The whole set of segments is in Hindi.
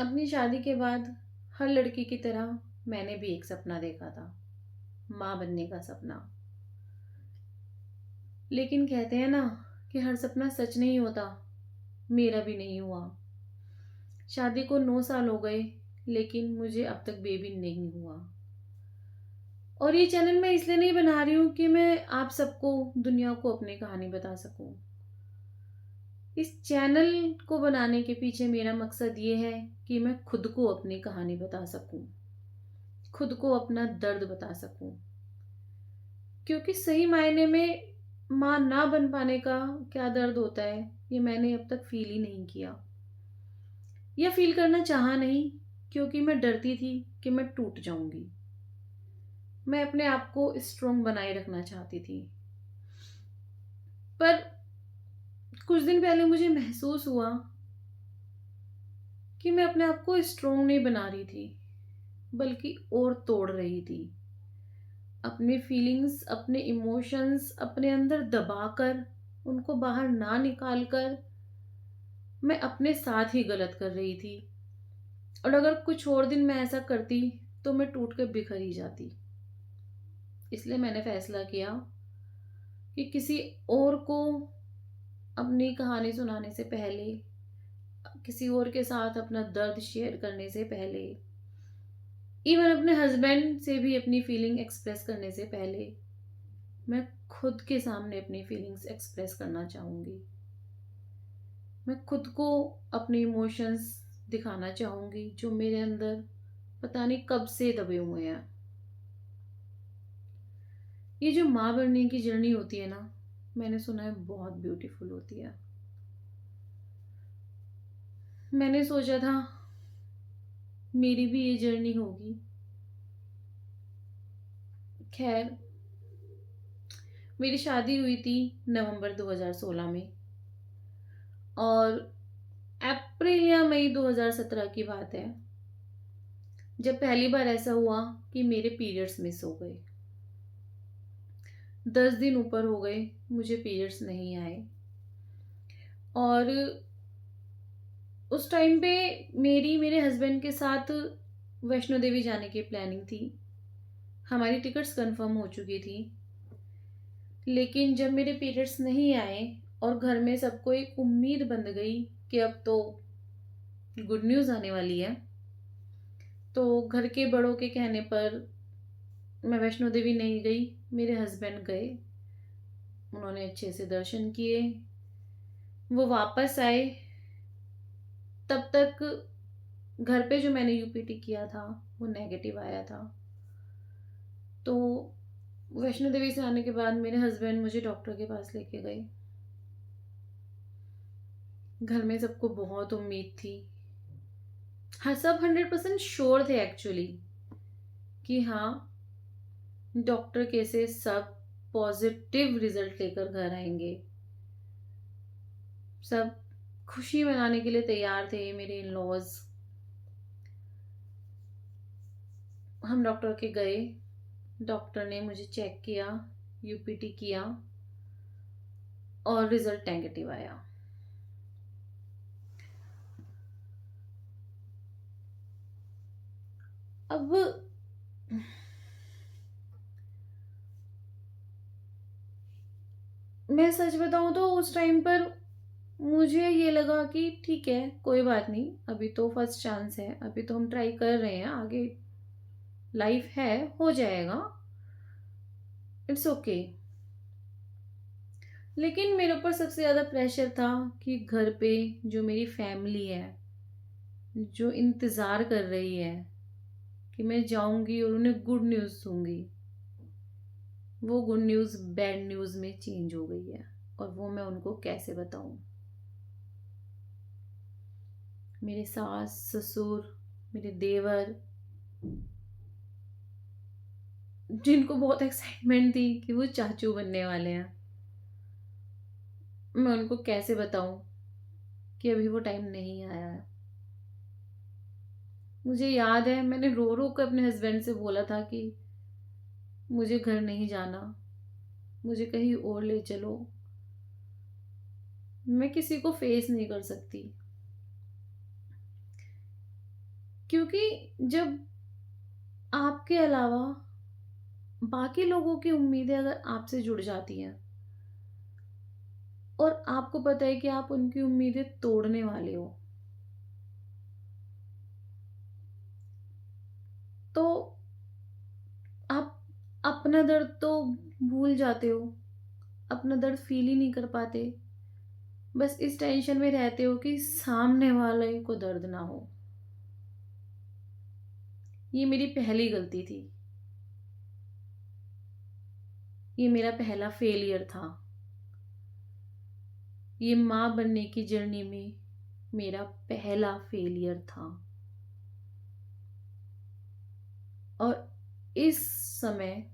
अपनी शादी के बाद हर लड़की की तरह मैंने भी एक सपना देखा था, माँ बनने का सपना। लेकिन कहते हैं ना कि हर सपना सच नहीं होता। मेरा भी नहीं हुआ। शादी को 9 साल हो गए, लेकिन मुझे अब तक बेबी नहीं हुआ। और ये चैनल मैं इसलिए नहीं बना रही हूँ कि मैं आप सबको, दुनिया को अपनी कहानी बता सकूं। इस चैनल को बनाने के पीछे मेरा मकसद ये है कि मैं खुद को अपनी कहानी बता सकूं, खुद को अपना दर्द बता सकूं। क्योंकि सही मायने में माँ ना बन पाने का क्या दर्द होता है, ये मैंने अब तक फील ही नहीं किया, या फील करना चाहा नहीं। क्योंकि मैं डरती थी कि मैं टूट जाऊंगी। मैं अपने आप को स्ट्रोंग बनाए रखना चाहती थी। पर कुछ दिन पहले मुझे महसूस हुआ कि मैं अपने आप को स्ट्रोंग नहीं बना रही थी, बल्कि और तोड़ रही थी। अपने फीलिंग्स, अपने इमोशंस अपने अंदर दबाकर, उनको बाहर ना निकाल कर मैं अपने साथ ही गलत कर रही थी। और अगर कुछ और दिन मैं ऐसा करती तो मैं टूट कर बिखर ही जाती। इसलिए मैंने फैसला किया कि किसी और को अपनी कहानी सुनाने से पहले, किसी और के साथ अपना दर्द शेयर करने से पहले, इवन अपने हस्बैंड से भी अपनी फीलिंग एक्सप्रेस करने से पहले, मैं खुद के सामने अपनी फीलिंग्स एक्सप्रेस करना चाहूँगी। मैं खुद को अपने इमोशंस दिखाना चाहूँगी जो मेरे अंदर पता नहीं कब से दबे हुए हैं। ये जो माँ बनने की जर्नी होती है ना, मैंने सुना है बहुत ब्यूटीफुल होती है। मैंने सोचा था मेरी भी ये जर्नी होगी। खैर, मेरी शादी हुई थी नवंबर 2016 में, और अप्रैल या मई 2017 की बात है जब पहली बार ऐसा हुआ कि मेरे पीरियड्स मिस हो गए। 10 दिन ऊपर हो गए, मुझे पीरियड्स नहीं आए। और उस टाइम पे मेरी मेरे हस्बैंड के साथ वैष्णो देवी जाने की प्लानिंग थी। हमारी टिकट्स कंफर्म हो चुकी थी। लेकिन जब मेरे पीरियड्स नहीं आए और घर में सबको एक उम्मीद बंध गई कि अब तो गुड न्यूज़ आने वाली है, तो घर के बड़ों के कहने पर मैं वैष्णो देवी नहीं गई। मेरे हस्बैंड गए, उन्होंने अच्छे से दर्शन किए, वो वापस आए। तब तक घर पे जो मैंने यूपीटी किया था वो नेगेटिव आया था। तो वैष्णो देवी से आने के बाद मेरे हस्बैंड मुझे डॉक्टर के पास लेके गए। घर में सबको बहुत उम्मीद थी। हाँ, सब 100% श्योर थे एक्चुअली कि हाँ, डॉक्टर कैसे सब पॉजिटिव रिजल्ट लेकर घर आएंगे। सब खुशी मनाने के लिए तैयार थे, मेरे इन लॉज। हम डॉक्टर के गए, डॉक्टर ने मुझे चेक किया, यूपीटी किया, और रिजल्ट नेगेटिव आया। अब मैं सच बताऊं तो उस टाइम पर मुझे ये लगा कि ठीक है, कोई बात नहीं, अभी तो फर्स्ट चांस है, अभी तो हम ट्राई कर रहे हैं, आगे लाइफ है, हो जाएगा, इट्स ओके। लेकिन मेरे ऊपर सबसे ज़्यादा प्रेशर था कि घर पे जो मेरी फैमिली है, जो इंतज़ार कर रही है कि मैं जाऊंगी और उन्हें गुड न्यूज़ दूंगी, वो गुड न्यूज़ बैड न्यूज़ में चेंज हो गई है। और वो मैं उनको कैसे बताऊं। मेरे सास ससुर, मेरे देवर, जिनको बहुत एक्साइटमेंट थी कि वो चाचू बनने वाले हैं, मैं उनको कैसे बताऊं कि अभी वो टाइम नहीं आया है। मुझे याद है मैंने रो रो कर अपने हस्बैंड से बोला था कि मुझे घर नहीं जाना, मुझे कहीं और ले चलो, मैं किसी को फेस नहीं कर सकती। क्योंकि जब आपके अलावा बाकी लोगों की उम्मीदें अगर आपसे जुड़ जाती हैं और आपको पता है कि आप उनकी उम्मीदें तोड़ने वाले हो, तो आप अपना दर्द तो भूल जाते हो, अपना दर्द फ़ील ही नहीं कर पाते। बस इस टेंशन में रहते हो कि सामने वाले को दर्द ना हो। ये मेरी पहली गलती थी। ये मेरा पहला फेलियर था। ये माँ बनने की जर्नी में मेरा पहला फेलियर था। और इस समय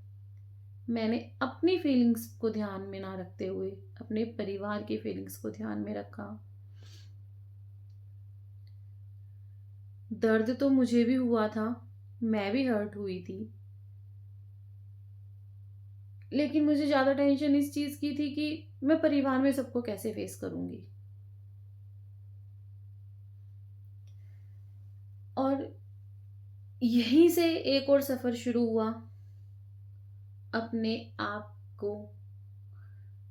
मैंने अपनी फीलिंग्स को ध्यान में ना रखते हुए अपने परिवार की फीलिंग्स को ध्यान में रखा। दर्द तो मुझे भी हुआ था, मैं भी हर्ट हुई थी, लेकिन मुझे ज़्यादा टेंशन इस चीज़ की थी कि मैं परिवार में सबको कैसे फेस करूँगी। और यहीं से एक और सफ़र शुरू हुआ, अपने आप को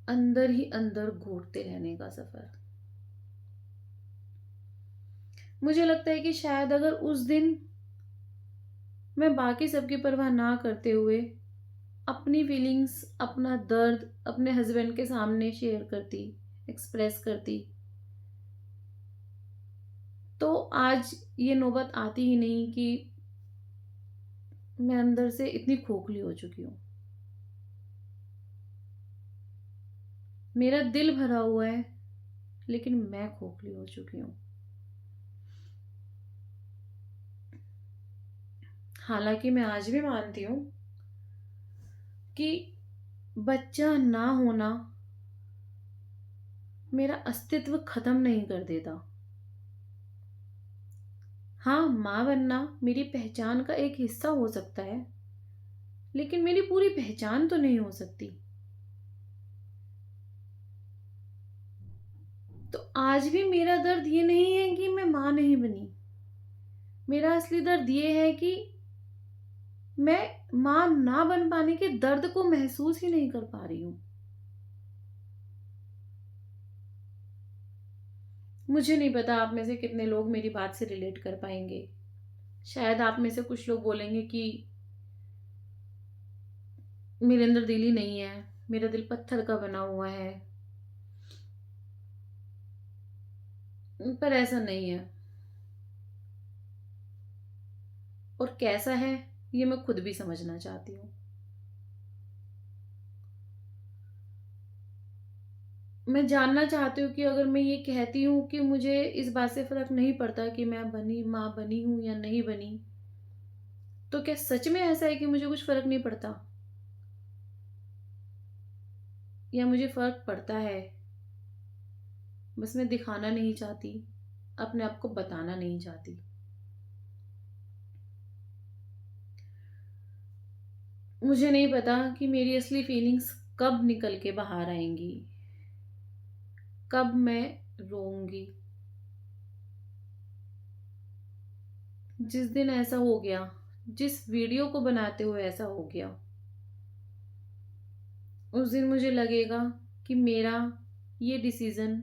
अंदर ही अंदर घोटते रहने का सफ़र। मुझे लगता है कि शायद अगर उस दिन मैं बाकी सबकी परवाह ना करते हुए अपनी फीलिंग्स, अपना दर्द अपने हस्बैंड के सामने शेयर करती, एक्सप्रेस करती, तो आज ये नौबत आती ही नहीं कि मैं अंदर से इतनी खोखली हो चुकी हूँ। मेरा दिल भरा हुआ है, लेकिन मैं खोखली हो चुकी हूँ। हालाँकि मैं आज भी मानती हूँ कि बच्चा ना होना मेरा अस्तित्व खत्म नहीं कर देता। हाँ, माँ बनना मेरी पहचान का एक हिस्सा हो सकता है, लेकिन मेरी पूरी पहचान तो नहीं हो सकती। तो आज भी मेरा दर्द ये नहीं है कि मैं माँ नहीं बनी। मेरा असली दर्द ये है कि मैं माँ ना बन पाने के दर्द को महसूस ही नहीं कर पा रही हूँ। मुझे नहीं पता आप में से कितने लोग मेरी बात से रिलेट कर पाएँगे। शायद आप में से कुछ लोग बोलेंगे कि मेरे अंदर दिल ही नहीं है, मेरा दिल पत्थर का बना हुआ है। पर ऐसा नहीं है। और कैसा है, ये मैं खुद भी समझना चाहती हूँ। मैं जानना चाहती हूँ कि अगर मैं ये कहती हूँ कि मुझे इस बात से फ़र्क नहीं पड़ता कि मैं बनी माँ बनी हूँ या नहीं बनी, तो क्या सच में ऐसा है कि मुझे कुछ फ़र्क नहीं पड़ता? या मुझे फ़र्क पड़ता है, बस मैं दिखाना नहीं चाहती, अपने आप को बताना नहीं चाहती। मुझे नहीं पता कि मेरी असली फीलिंग्स कब निकल के बाहर आएँगी, कब मैं रोऊँगी। जिस दिन ऐसा हो गया, जिस वीडियो को बनाते हुए ऐसा हो गया, उस दिन मुझे लगेगा कि मेरा ये डिसीज़न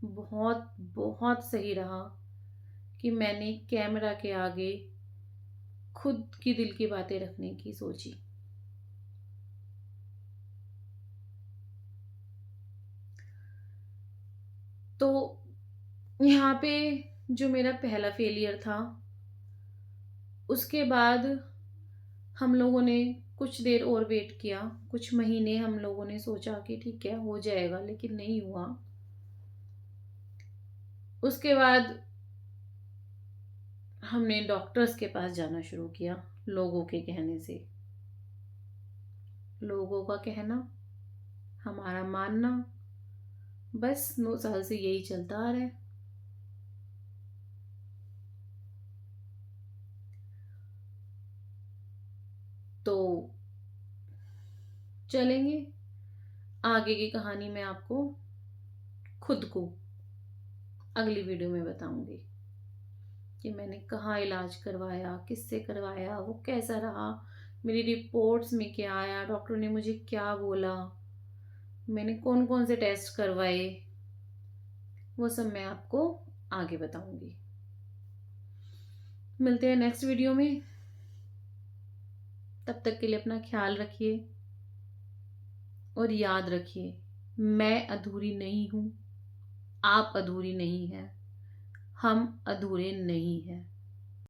बहुत, बहुत सही रहा कि मैंने कैमरा के आगे खुद की दिल की बातें रखने की सोची। तो यहाँ पे जो मेरा पहला फेलियर था, उसके बाद हम लोगों ने कुछ देर और वेट किया, कुछ महीने हम लोगों ने सोचा कि ठीक है, हो जाएगा, लेकिन नहीं हुआ। उसके बाद हमने डॉक्टर्स के पास जाना शुरू किया, लोगों के कहने से। लोगों का कहना, हमारा मानना, बस 9 साल से यही चलता आ रहा है। तो चलेंगे, आगे की कहानी मैं आपको खुद को अगली वीडियो में बताऊंगी। कि मैंने कहाँ इलाज करवाया, किससे करवाया, वो कैसा रहा, मेरी रिपोर्ट्स में क्या आया, डॉक्टर ने मुझे क्या बोला, मैंने कौन कौन से टेस्ट करवाए, वो सब मैं आपको आगे बताऊंगी। मिलते हैं नेक्स्ट वीडियो में। तब तक के लिए अपना ख्याल रखिए और याद रखिए, मैं अधूरी नहीं हूँ, आप अधूरी नहीं हैं, हम अधूरे नहीं हैं।